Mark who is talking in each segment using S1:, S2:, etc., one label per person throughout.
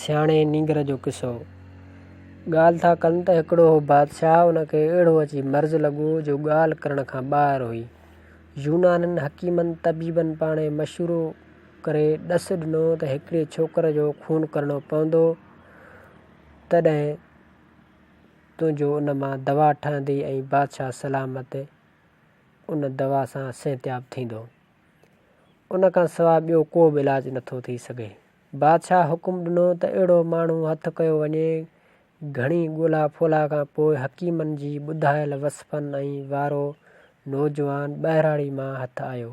S1: सियाणे नींगर जो किसो। ॻाल्हि था कनि त हिकिड़ो बादशाह उनखे अहिड़ो अची मर्ज़ु लॻो जो ॻाल्हि करण खां ॿाहिरि हुई। यूनाननि हकीमनि तबीबनि पाणे मशवरो करे ॾस ॾिनो त हिकिड़े छोकिरे जो खून करणो पवंदो, तॾहिं तुंहिंजो उन मां दवा ठहंदी ऐं बादशाह सलामत उन दवा सां सिहतयाब थींदो। उन खां सवाइ ॿियो को बि इलाजु नथो थी सघे। बादशाह हुकुम ॾिनो त अहिड़ो माण्हू हथु कयो वञे। घणी ॻोल्हा फोला खां पोइ हकीमनि जी ॿुधायल वसफ़नि ऐं वारो नौजवान ॿाहिराड़ी मां हथु आयो।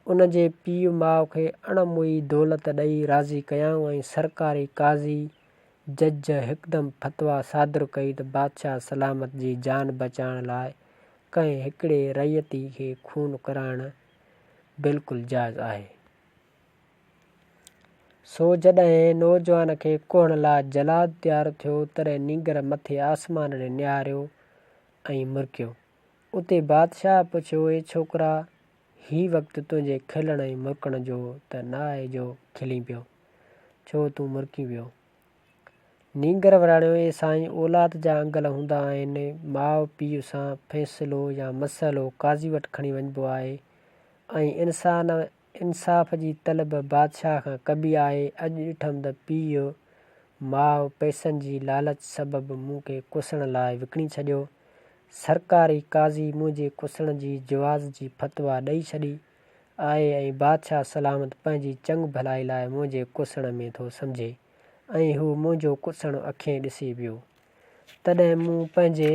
S1: उन जे पीउ माउ खे अणमुई दौलत ॾेई राज़ी कयाऊं ऐं सरकारी काज़ी जज हिकदमि फतवा सादिर कई त बादशाह सलामत जी जान बचाइण लाइ कंहिं हिकिड़े रइयती खे खून कराइणु बिल्कुलु जाइज़ आहे। सो जॾहिं नौजवान खे कुहण लाइ जलाद तयारु थियो, तॾहिं नींगर मथे आसमान ॾे निहारियो ऐं मुरकियो। उते बादशाह पुछियो, ए छोकिरा, हीउ वक़्तु तुंहिंजे खिलण ऐं मुरकण जो त न आहे जो खिली पियो, छो तूं मुरकी पियो? नींगर वराणियो, ए साईं, औलाद जा अंगल हूंदा आहिनि। माउ पीउ सां फ़ैसिलो या मसइलो काज़ी वटि खणी वञिबो आहे ऐं इंसाफ़ जी तलब बादशाह खां कबी आहे। अॼु ॾिठमि त पीउ माउ पैसनि जी लालच सबबु मूंखे कुसण लाइ विकिणी छॾियो। सरकारी काज़ी मुंहिंजे कुसण जी जवाज़ जी फतवा ॾेई छॾी आहे ऐं बादशाह सलामत पंहिंजी चङ भलाई लाइ मुंहिंजे कुसण में थो सम्झे ऐं हू मुंहिंजो कुसण अखियूं ॾिसी पियो। तॾहिं मूं पंहिंजे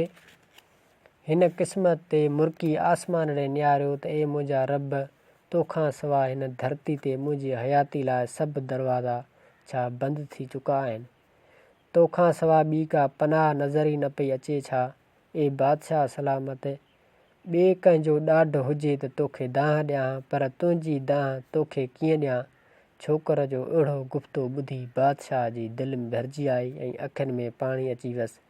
S1: हिन क़िस्मत ते मुरकी आसमान ॾे निहारियो त ए मुंहिंजा रब, तोखां सवाइ हिन धरती ते मुंहिंजी हयाती लाइ सभु दरवाज़ा छा बंदि थी चुका आहिनि? तोखां सवाइ ॿी का पनाह नज़र ई न पई अचे छा? ए बादशाह सलामत, ॿिए कंहिंजो ॾाढ हुजे त तोखे दाह ॾियां, पर तुंहिंजी दाह तोखे कीअं ॾियां? छोकर जो अहिड़ो गुफ़्तो ॿुधी बादशाह जी दिलि भरिजी आई ऐं अखियुनि में पाणी अची वियसि।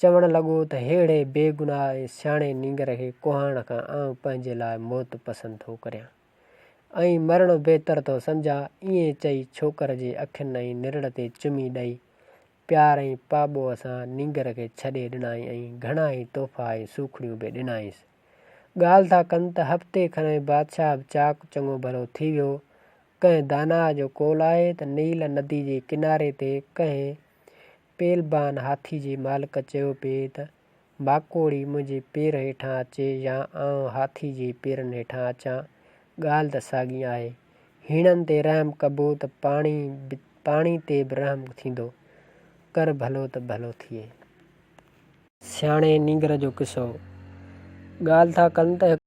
S1: चवण लॻो त हेड़े बेगुनाह ऐं सियाणे नींगर खे कुहाइण खां आउं पंहिंजे लाइ मौत पसंदि थो करियां ऐं मरणु बहितर थो सम्झां। ईअं चई छोकर जे अखियुनि ऐं निरड़ ते चुमी ॾेई प्यार ऐं पाॿोअ सां नींगर खे छॾे ॾिनाई ऐं घणा ई तोहफ़ा ऐं सूखड़ियूं बि ॾिनाईंसि। ॻाल्हि था कनि त हफ़्ते खनि में बादशाह बि चाक चङो भलो थी वियो। कंहिं दाना जो कौल आहे त नील नदी जे किनारे ते कंहिं पेलबान हाथी जे मालिक चयो पिए त माकोड़ी मुंहिंजे पेर हेठां अचे या आउं हाथी जे पेरनि हेठां अचां, ॻाल्हि त साॻी आहे। हीणनि ते रहम कबो त पाणी ते बि रहम थींदो। कर भलो त भलो थिए। सियाणे नींगर जो किसो। ॻाल्हि था कनि त